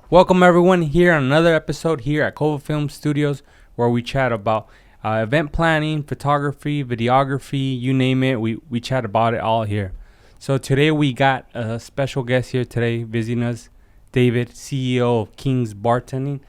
Welcome everyone here on another episode here at Cova Film Studios, where we chat about event planning, photography, videography, you name it. We chat about it all here. So today we got a special guest here today visiting us, David, CEO of King's Bartending.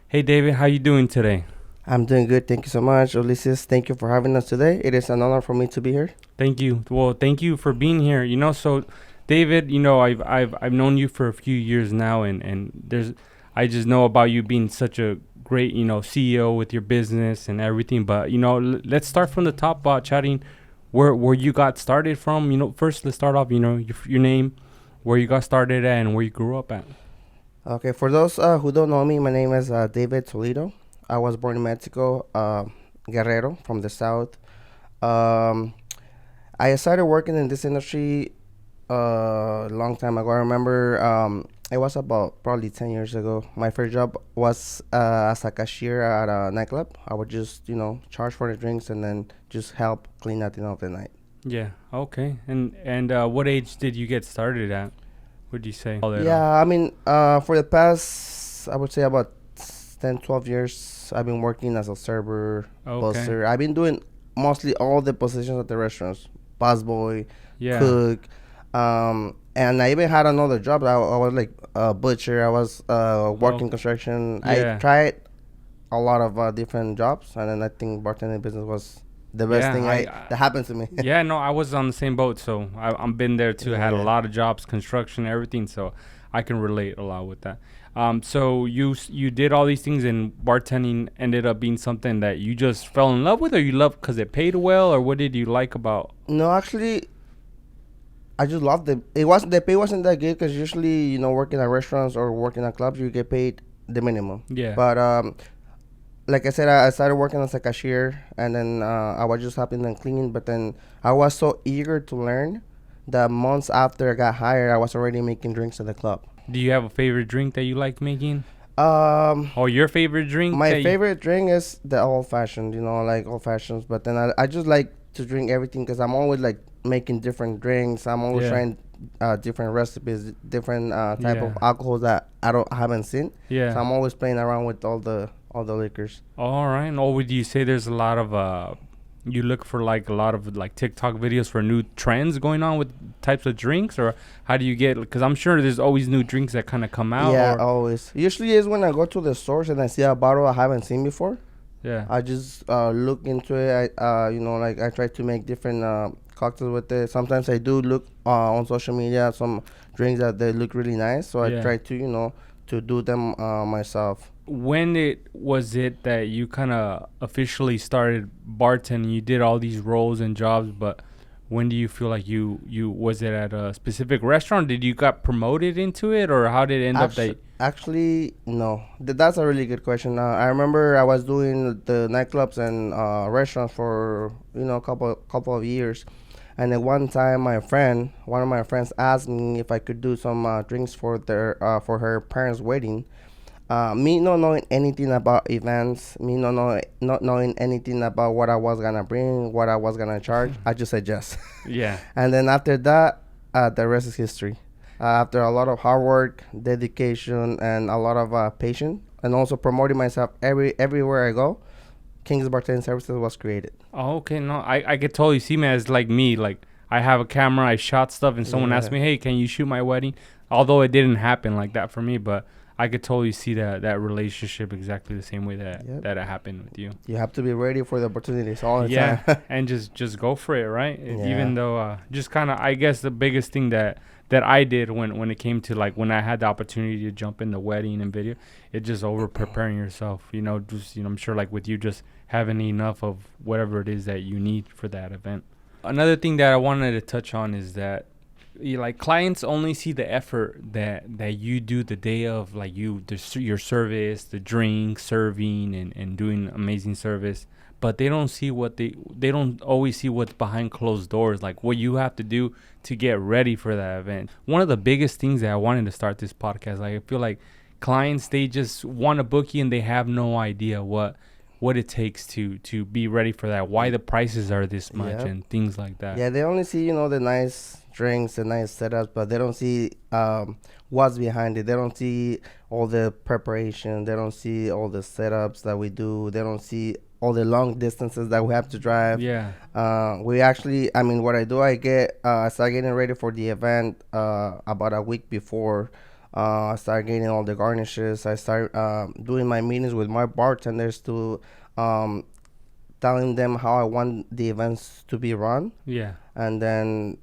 Hey David, how you doing today? I'm doing good. Thank you so much, Ulysses. Thank you for having us today. It is an honor for me to be here. Thank you. Well, thank you for being here. So David, I've known you for a few years now, and I just know about you being such a great CEO with your business and everything. But let's start from the top about chatting where you got started from. First let's start off. Your name, where you got started at, and where you grew up at. Okay, for those who don't know me, my name is David Toledo. I was born in Mexico, Guerrero, from the south. Um, I started working in this industry a long time ago. I remember it was about probably 10 years ago. My first job was as a cashier at a nightclub. I would just, charge for the drinks and then just help clean at the end of the night. Yeah. Okay. And what age did you get started at? Would you say? Yeah, I mean, for the past, I would say about 10, 12 years, I've been working as a server, Okay. busser. I've been doing mostly all the positions at the restaurants, busboy, Yeah. cook. And I even had another job. I was like a butcher. I was working construction. Yeah. I tried a lot of different jobs, and then I think bartending business was the best Yeah, thing that happened to me. Yeah, no, I was on the same boat, so I'm been there too. I had a Yeah. lot of jobs, construction, everything, so I can relate a lot with that. So you did all these things, and bartending ended up being something that you just fell in love with, or you loved because it paid well, or what did you like about? No, actually, I just loved it. The pay wasn't that good because usually, working at restaurants or working at clubs, you get paid the minimum. Yeah. But like I said, I started working as a cashier, and then I was just helping them clean. But then I was so eager to learn that months after I got hired, I was already making drinks at the club. Do you have a favorite drink that you like making, Um, or your favorite drink? my favorite drink is the old fashioned. Like old fashions. But then I just like to drink everything because I'm always like making different drinks. I'm always Yeah. trying different recipes, different type Yeah. of alcohols that I haven't seen. Yeah. So I'm always playing around with all the liquors. All right. Or would you say there's a lot of you look for like a lot of like TikTok videos for new trends going on with types of drinks, or how do you get? Because I'm sure there's always new drinks that kind of come out. Yeah, Or, always. Usually is when I go to the stores and I see a bottle I haven't seen before. yeah. I just look into it. Like I try to make different cocktails with it. Sometimes I do look on social media some drinks that they look really nice, so Yeah. I try to to do them myself. When was it that you kind of officially started bartending? You did all these roles and jobs, but when do you feel like you was it at a specific restaurant? Did you got promoted into it, or how did it end up that? Actually, no. That's a really good question. I remember I was doing the nightclubs and restaurants for a couple of years, and then one time one of my friends asked me if I could do some drinks for for her parents' wedding. Me not knowing anything about events, me not knowing anything about what I was gonna bring, what I was gonna charge, I just said yes. Yeah. And then after that, the rest is history. After a lot of hard work, dedication, and a lot of patience, and also promoting myself everywhere I go, King's Bartending Services was created. Oh, okay. No, I could totally see, man. It's like me. Like, I have a camera, I shot stuff, and someone asked me, hey, can you shoot my wedding? Although it didn't happen like that for me, but I could totally see that relationship exactly the same way Yep. that it happened with you. You have to be ready for the opportunities all the Yeah, time. and just go for it, right? Yeah. Even though, just kind of, I guess the biggest thing that I did when it came to like when I had the opportunity to jump in the wedding and video, it just over preparing yourself. I'm sure like with you just having enough of whatever it is that you need for that event. Another thing that I wanted to touch on is that like clients only see the effort that you do the day of, like your service, the drink serving and doing amazing service, but they don't see they don't always see what's behind closed doors, like what you have to do to get ready for that event. One of the biggest things that I wanted to start this podcast, like I feel like clients, they just want to book you and they have no idea what what it takes to be ready for that, why the prices are this much, Yeah. and things like that. Yeah, they only see, the nice drinks, the nice setups, but they don't see what's behind it. They don't see all the preparation. They don't see all the setups that we do. They don't see all the long distances that we have to drive. Yeah. We actually, I mean, what I do, I start getting ready for the event about a week before. I start getting all the garnishes. I start doing my meetings with my bartenders to um, telling them how I want the events to be run, Yeah. and then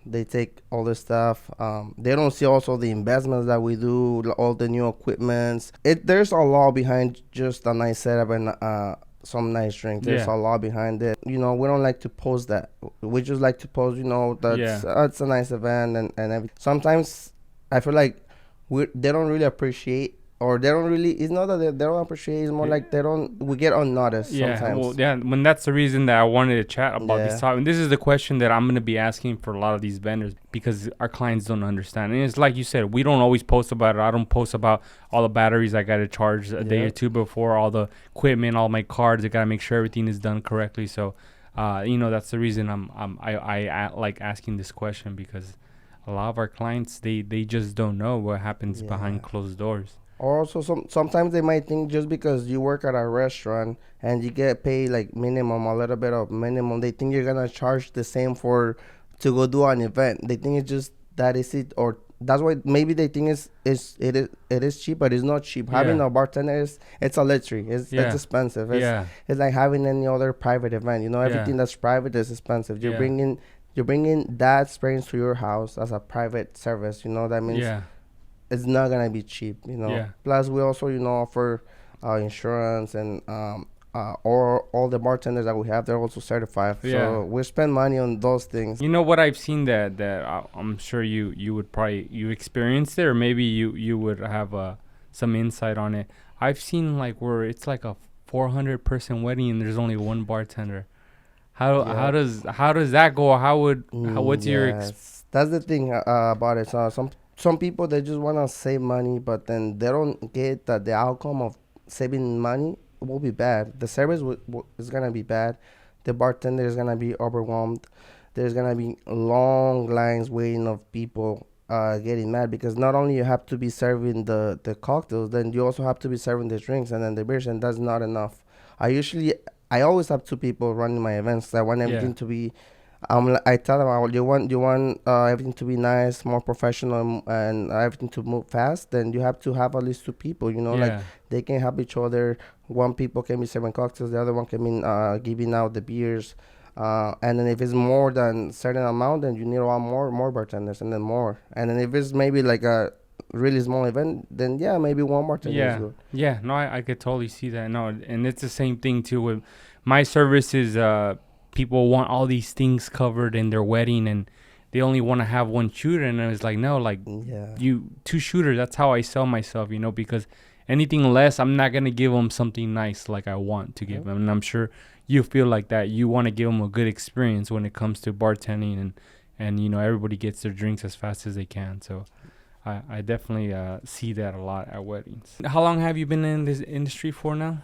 they take all the stuff. They don't see also the investments that we do, all the new equipments. There's a lot behind just a nice setup and some nice drink. There's Yeah. a lot behind it. We don't like to post that. We just like to post, that's it's a nice event and everything. Sometimes I feel like they don't really appreciate, or they don't really. It's not that they don't appreciate. It's more like they don't. We get unnoticed sometimes. Well, yeah. When that's the reason that I wanted to chat about Yeah. this topic. And this is the question that I'm gonna be asking for a lot of these vendors, because our clients don't understand. And it's like you said, we don't always post about it. I don't post about all the batteries I gotta charge a day or two before, all the equipment, all my cards. I gotta make sure everything is done correctly. So, that's the reason I like asking this question, because a lot of our clients, they just don't know what happens behind closed doors. Or also sometimes they might think just because you work at a restaurant and you get paid like minimum, a little bit of minimum, they think you're gonna charge the same for to go do an event. They think it's just that is it, or that's why maybe they think it is cheap, but it's not cheap. Having a bartender it's a luxury. It's expensive. It's like having any other private event. Everything that's private is expensive. You're bringing that experience to your house as a private service. That means it's not gonna be cheap. Plus we also offer insurance, and or all the bartenders that we have, they're also certified. So we spend money on those things. You know what I've seen that I'm sure you would probably you experienced it, or maybe you would have some insight on it. I've seen like where it's like a 400-person wedding and there's only one bartender. How does that go? What's your That's the thing about it. So some people, they just want to save money, but then they don't get that the outcome of saving money will be bad. The service is gonna be bad. The bartender is gonna be overwhelmed. There's gonna be long lines waiting of people getting mad, because not only you have to be serving the cocktails, then you also have to be serving the drinks and then the beers, and that's not enough. I always have two people running my events. I want everything to be. I tell them, you want everything to be nice, more professional, and everything to move fast. Then you have to have at least two people. Like they can help each other. One people can be serving cocktails, the other one can be giving out the beers. And then if it's more than certain amount, then you need a lot more bartenders, and then more. And then if it's maybe like a really small event, then maybe one bartender is good. Yeah, no, I could totally see that. No, and it's the same thing too with my services. People want all these things covered in their wedding, and they only want to have one shooter. And I was like, no, like you two shooters. That's how I sell myself, because anything less, I'm not gonna give them something nice like I want to give them. And I'm sure you feel like that. You want to give them a good experience when it comes to bartending, and everybody gets their drinks as fast as they can. So I definitely see that a lot at weddings. How long have you been in this industry for now?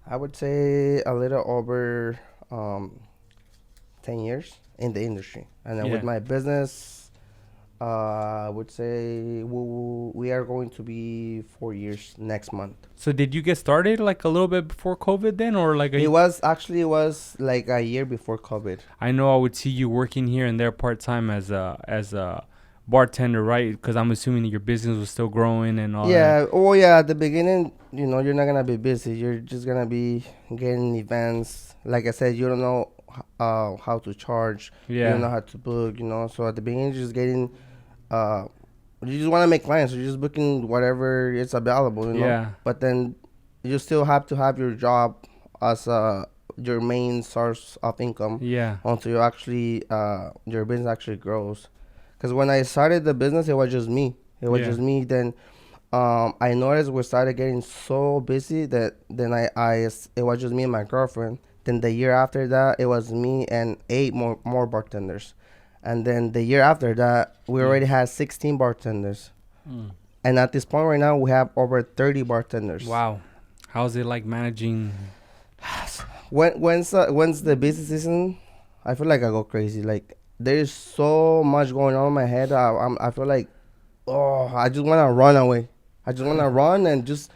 I would say a little over 10 years in the industry. And then with my business, I would say we are going to be 4 years next month. So did you get started like a little bit before COVID then, or like it was like a year before COVID. I know I would see you working here and there part-time as a bartender, right? Because I'm assuming that your business was still growing and all that. At the beginning, you're not gonna be busy. You're just gonna be getting events. Like I said, you don't know how to charge. You don't know how to book. So at the beginning, you're just getting you just want to make clients. So you're just booking whatever is available. But then you still have to have your job as your main source of income. Until you actually your business actually grows. Because when I started the business, it was just me. Then I noticed we started getting so busy that then it was just me and my girlfriend. Then the year after that, it was me and 8 more bartenders. And then the year after that, we already had 16 bartenders. And at this point right now, we have over 30 bartenders. Wow. How's it like managing when's the busy season, I feel like I go crazy. Like there's so much going on in my head. I feel like, oh, I just wanna run away. I just wanna run and just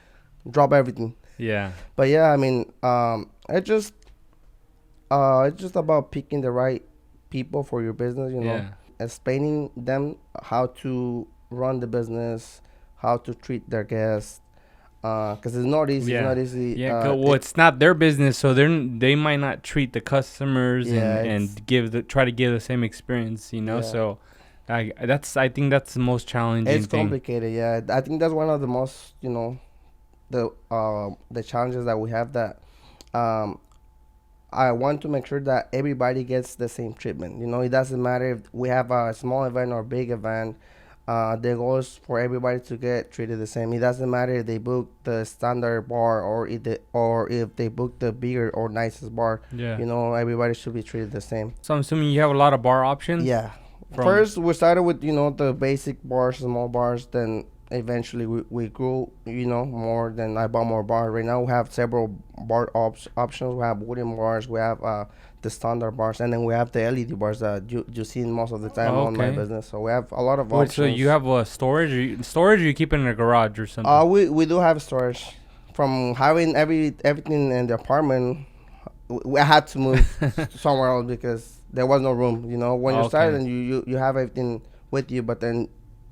drop everything. Yeah. But yeah, I mean, it's just about picking the right people for your business. Yeah. Explaining them how to run the business, how to treat their guests. Cause it's not easy. It's Yeah. not easy. Yeah. Well, it's not their business, so they might not treat the customers Yeah, and try to give the same experience. yeah. So, I think that's the most challenging It's thing. complicated. Yeah, I think that's one of the most, the challenges that we have. That um I want to make sure that everybody gets the same treatment. It doesn't matter if we have a small event or big event. The goal is for everybody to get treated the same. It doesn't matter if they book the standard bar or if they book the bigger or nicest bar. Yeah. Everybody should be treated the same. So I'm assuming you have a lot of bar options. Yeah. From First, we started with the basic bars, small bars. Then eventually we grew, more. Then I bought more bars. Right now we have several options. We have wooden bars. We have the standard bars, and then we have the LED bars that you see most of the time Oh, on my okay. business. So we have a lot of Wait, options. so you have a storage, or you keep it in a garage or something? We do have storage. From having everything in the apartment, I had to move somewhere else because there was no room. When you start Okay. and you have everything with you, but then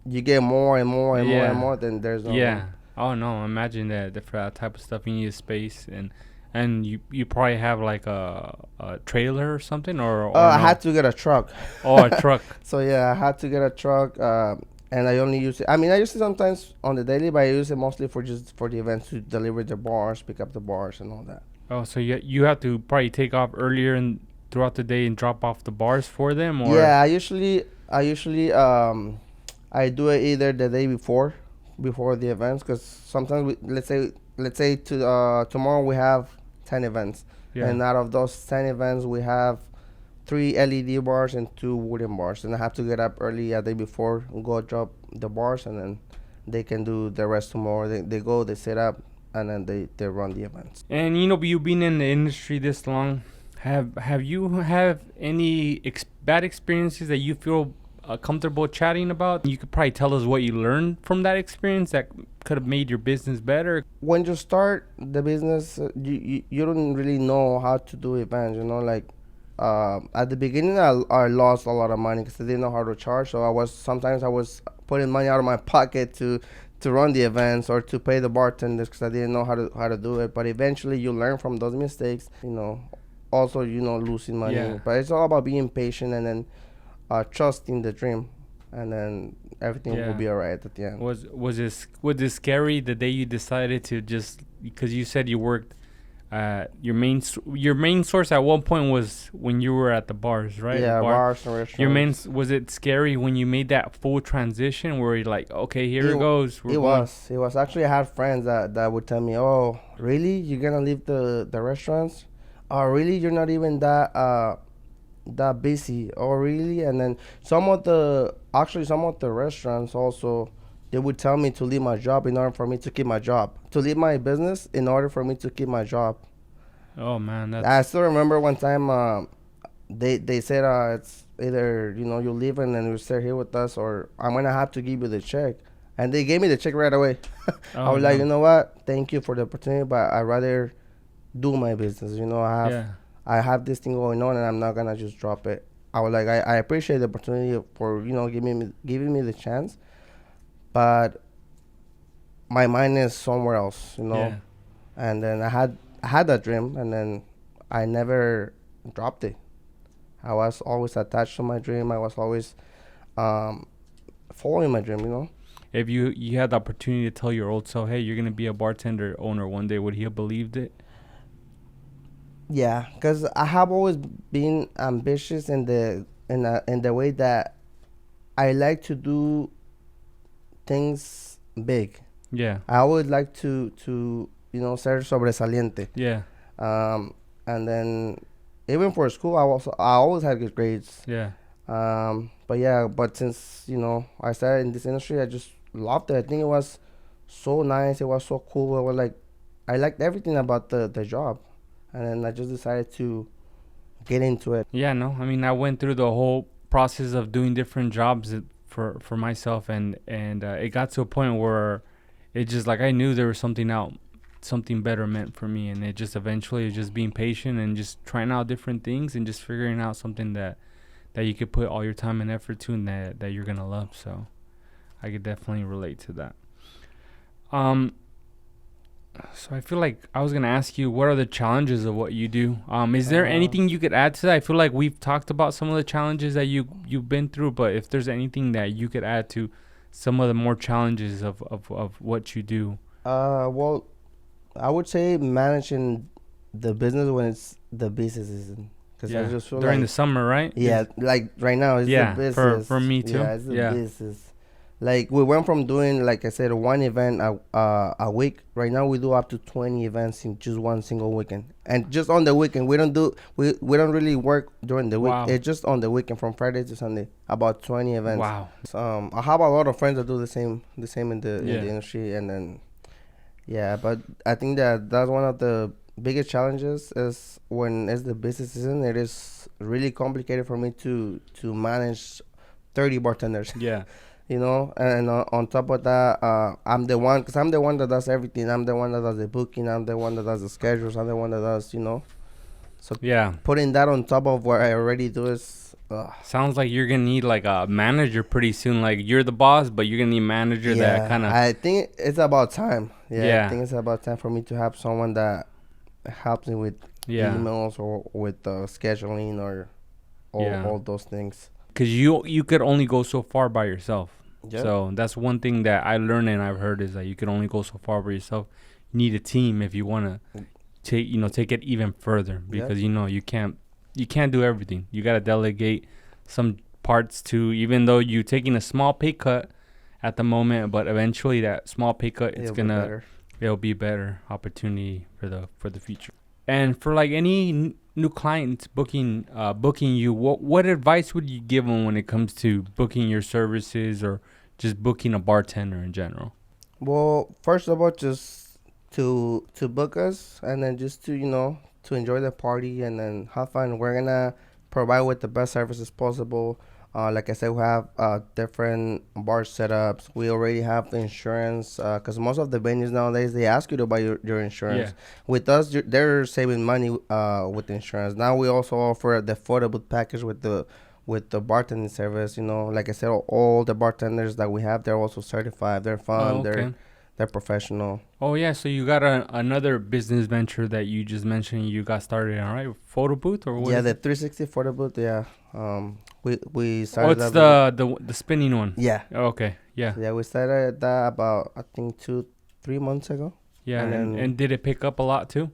you get more and more and more and Yeah. more, then there's no Yeah. room. Oh no, imagine that for that type of stuff you need a space, and you probably have like a trailer or something, or I no? had to get a truck. Oh, a truck. So yeah, I had to get a truck, and I only use it. I mean, I use it sometimes on the daily, but I use it mostly for the events, to deliver the bars, pick up the bars, and all that. Oh, so you have to probably take off earlier and throughout the day and drop off the bars for them, or Yeah, I do it either the day before the events, because sometimes let's say tomorrow we have 10 events, yeah. and out of those 10 events we have 3 LED bars and 2 wooden bars, and I have to get up early a day before, go drop the bars, and then they can do the rest tomorrow. They set up, and then they run the events. And you being in the industry this long, have you have any bad experiences that you feel comfortable chatting about? You could probably tell us what you learned from that experience that could have made your business better. When you start the business, you don't really know how to do events. Like at the beginning, I lost a lot of money because I didn't know how to charge. So sometimes I was putting money out of my pocket to run the events or to pay the bartenders because I didn't know how to do it. But eventually, you learn from those mistakes. Also losing money. Yeah. But it's all about being patient and then trusting the dream, and then everything will Yeah. be alright at the end. Was it scary the day you decided to just, because you said you worked your main source at one point was when you were at the bars, right? Yeah, bars and Your restaurants. was it scary when you made that full transition where you're like, okay, here it goes. We're It going. was. It was actually, I had friends that would tell me, "Oh, really? You're gonna leave the restaurants? Oh, really? You're not even that busy? Oh, really?" And then some of the restaurants also, they would tell me to leave my job in order for me to keep my job, to leave my business in order for me to keep my job. Oh man, I still remember one time they said it's either you leave and then you stay here with us, or I'm gonna have to give you the check, and they gave me the check right away. I oh was like, no. you know what? Thank you for the opportunity, but I'd rather do my business. Yeah. I have this thing going on, and I'm not gonna just drop it. I was like, I appreciate the opportunity for giving me the chance, but my mind is somewhere else. Yeah. And then I had that dream, and then I never dropped it. I was always attached to my dream. I was always um, following my dream. If you had the opportunity to tell your old self, hey, you're gonna be a bartender owner one day, would he have believed it? Yeah, because I have always been ambitious in the way that I like to do things big. Yeah. I always like to ser sobresaliente. Yeah. And then even for school, I always had good grades. Yeah. But since I started in this industry, I just loved it. I think it was so nice. It was so cool. I liked everything about the job. and then I just decided to get into it. Yeah, no. I mean, I went through the whole process of doing different jobs for myself, and it got to a point where it just like I knew there was something better meant for me, and it just eventually just being patient and just trying out different things and just figuring out something that you could put all your time and effort to, and that you're gonna love. So I could definitely relate to that. Um, So I feel like I was gonna ask you, what are the challenges of what you do? Is there Uh, anything you could add to that? I feel like we've talked about some of the challenges that you've been through, but if there's anything that you could add to some of the more challenges of what you do. well, I would say managing the business when it's the busy season, because I Yeah, just feel during the like, summer, right? yeah, like right now it's the Yeah, for business. me too. Yeah, it's the Yeah. business. Like we went from doing, like I said, one event a week. Right now we do up to 20 events in just one single weekend. And just on the weekend, we don't really work during the week. Wow. It's just on the weekend from Friday to Sunday, about 20 events. Wow. I have a lot of friends that do the same in the Yeah. industry, and then yeah, but I think that that's one of the biggest challenges is when it's the busy season. It is really complicated for me to manage 30 bartenders. Yeah. And on top of that, I'm the one that does everything. I'm the one that does the booking. I'm the one that does the schedules. I'm the one that does. So Yeah. putting that on top of what I already do is, Sounds like you're gonna need like a manager pretty soon. Like you're the boss, but you're gonna need a manager that kind of. I think it's about time. Yeah, Yeah. I think it's about time for me to have someone that helps me with Yeah. emails or with scheduling or Yeah. all those things. Because you could only go so far by yourself. Yeah. So that's one thing that I learned and I've heard is that you can only go so far by yourself. You need a team if you want to take it even further, because you can't do everything. You got to delegate some parts to, even though you taking a small pay cut at the moment, but eventually that small pay cut it'll be better opportunity for the future. And for like any new clients booking you, what advice would you give them when it comes to booking your services or just booking a bartender in general? Well, first of all, just to book us, and then just to enjoy the party and then have fun. We're gonna provide with the best services possible. Like I said, we have different bar setups. We already have the insurance, because most of the venues nowadays they ask you to buy your insurance. Yeah. With us, they're saving money with the insurance. Now we also offer the affordable package with the bartending service. Like I said, all the bartenders that we have, they're also certified. They're fun. Oh, okay. They're professional. Oh yeah, so you got another business venture that you just mentioned you got started on, right? Photo booth or what? Yeah, is the it? 360 photo booth. Yeah. We Oh, started. it's the spinning one. Yeah. Oh, okay. Yeah. Yeah, we started that about, I think, 2-3 months ago. Yeah. And And did it pick up a lot too?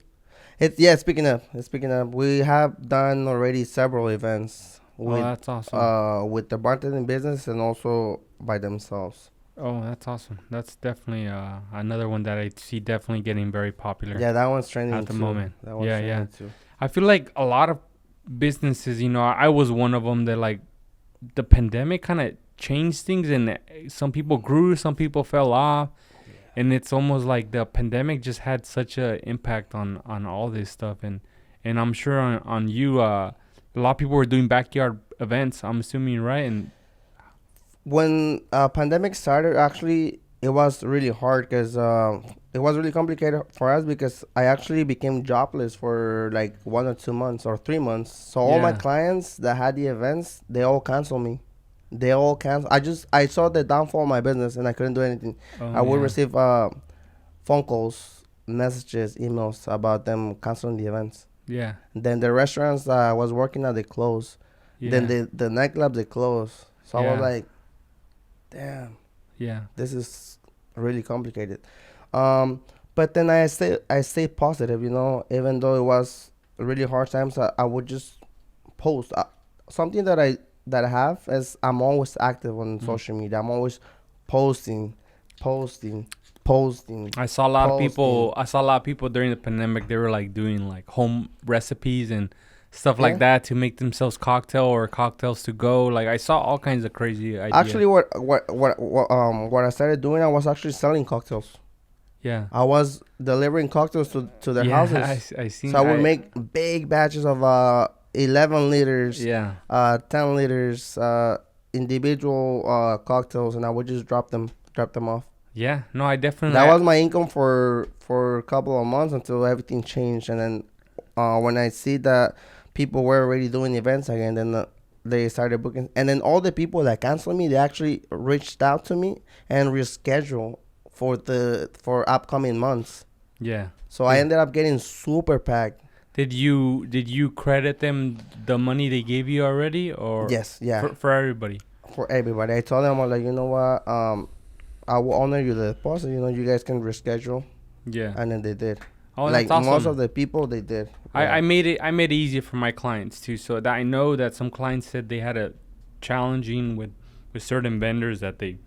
Speaking of, we have done already several events Oh, that's awesome. with the bartending business and also by themselves. Oh, that's awesome. That's definitely another one that I see definitely getting very popular Yeah, that one's trending at the too. moment. That one's Yeah, trending too. I feel like a lot of businesses, I was one of them that like the pandemic kind of changed things, and some people grew, some people fell off, and it's almost like the pandemic just had such a impact on all this stuff, and I'm sure on you, a lot of people were doing backyard events. I'm assuming, right? And When pandemic started, actually, it was really hard because it was really complicated for us because I actually became jobless for like 1 or 2 months or 3 months. So all my Yeah. clients that had the events, they all canceled me. They all canceled. I saw the downfall of my business and I couldn't do anything. I would receive phone calls, messages, emails about them canceling the events. Yeah. Then the restaurants that I was working at, they closed. Yeah. Then the nightclubs, they closed. So I was Yeah. like, damn, Yeah. this is really complicated. But then I stay positive, even though it was really hard times. I would just post. Something that I have is I'm always active on social media. I'm always posting, posting, posting. I saw a lot of people. Posting. I saw a lot of people during the pandemic. They were like doing like home recipes and stuff like Yeah. that to make themselves cocktails to go. Like I saw all kinds of crazy ideas. Actually, what I started doing, I was actually selling cocktails. Yeah. I was delivering cocktails to their Yeah, houses. I seen. So I would make big batches of 11 liters, Yeah. 10 liters, individual cocktails, and I would just drop them off. Yeah. No, I definitely. That was my income for a couple of months until everything changed, and then when I see that people were already doing events again, then they started booking, and then all the people that canceled me, they actually reached out to me and rescheduled for upcoming months. Yeah. So I ended up getting super packed. Did you credit them the money they gave you already, or Yes, yeah, for everybody? for everybody. I told them, I was like, you know what, I will honor you the deposit. You know, you guys can reschedule, Yeah. and then they did. Oh, Like that's awesome. most of the people, they did. I made it easier for my clients too, so that I know that some clients said they had a challenging with certain vendors that they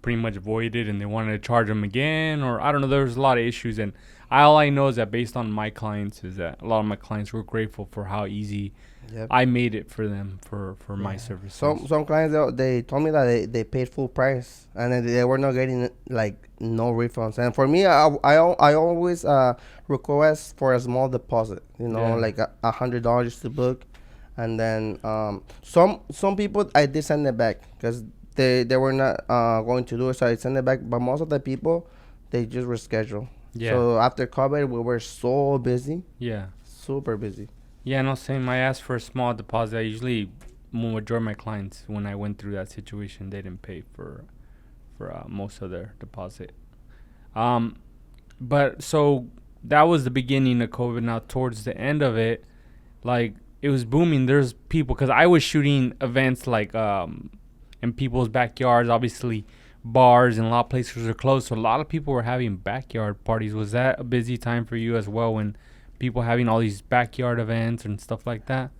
pretty much voided and they wanted to charge them again, or I don't know. There was a lot of issues, and all I know is that based on my clients is that a lot of my clients were grateful for how easy Yep. I made it for them for my services. Some clients they told me that they paid full price and then they were not getting like no refunds. And for me, I always request for a small deposit. You know, Yeah. like $100 to book, and then some people I did send it back because they were not going to do it, so I sent it back. But most of the people they just reschedule. Yeah. So after COVID, we were so busy, Yeah. super busy. Yeah, no, same. I asked for a small deposit. I usually, majority of my clients, when I went through that situation, they didn't pay for most of their deposit. But so that was the beginning of COVID. Now towards the end of it, like it was booming. There's people, because I was shooting events like in people's backyards. Obviously, bars and a lot of places are closed, so a lot of people were having backyard parties. Was that a busy time for you as well, when people having all these backyard events and stuff like that?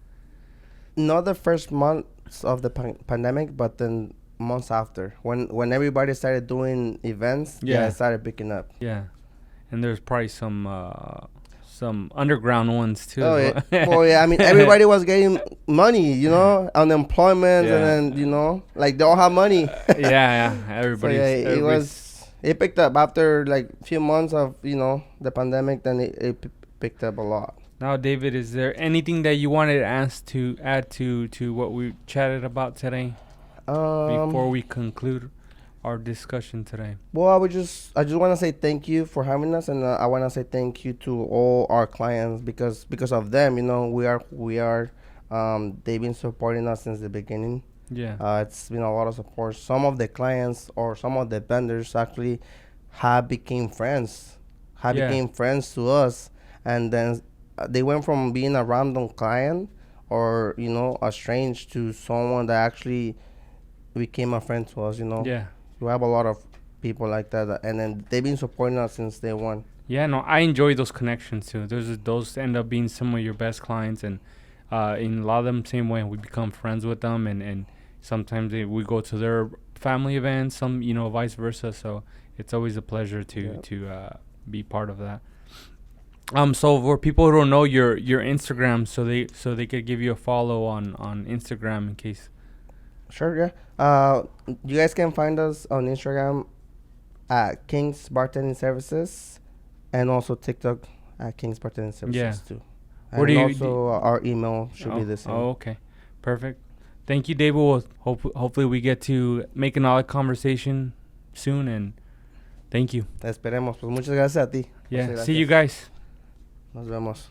Not the first months of the pandemic, but then months after, when everybody started doing events, Yeah. it started picking up. Yeah, and there's probably some underground ones too. Oh as yeah, well. well yeah. I mean, everybody was getting money, you know, unemployment, Yeah. and then like they all have money. Yeah, So everybody. yeah, it picked up after like few months of the pandemic. Then it picked up a lot. Now, David, is there anything that you wanted to add to what we chatted about today before we conclude our discussion today? Well, I just want to say thank you for having us, and I want to say thank you to all our clients because of them, we are. They've been supporting us since the beginning. Yeah. It's been a lot of support. Some of the clients or some of the vendors actually became friends to us, and then they went from being a random client or a strange to someone that actually became a friend to us. Yeah. We have a lot of people like that, and then they've been supporting us since day one. Yeah, no, I enjoy those connections too. Those end up being some of your best clients, and in a lot of them, same way, we become friends with them, and sometimes we go to their family events, some vice versa. So it's always a pleasure to be part of that. So for people who don't know your Instagram, so they could give you a follow on Instagram in case. Sure, yeah. You guys can find us on Instagram at King's Bartending Services, and also TikTok at King's Bartending Services too. And What do you also our email should be the same. Oh, okay, perfect. Thank you, David. We'll hopefully we get to make another conversation soon, and thank you. Te esperemos. Pues muchas gracias a ti. Yeah, Muchas see you gracias. guys. Nos vemos.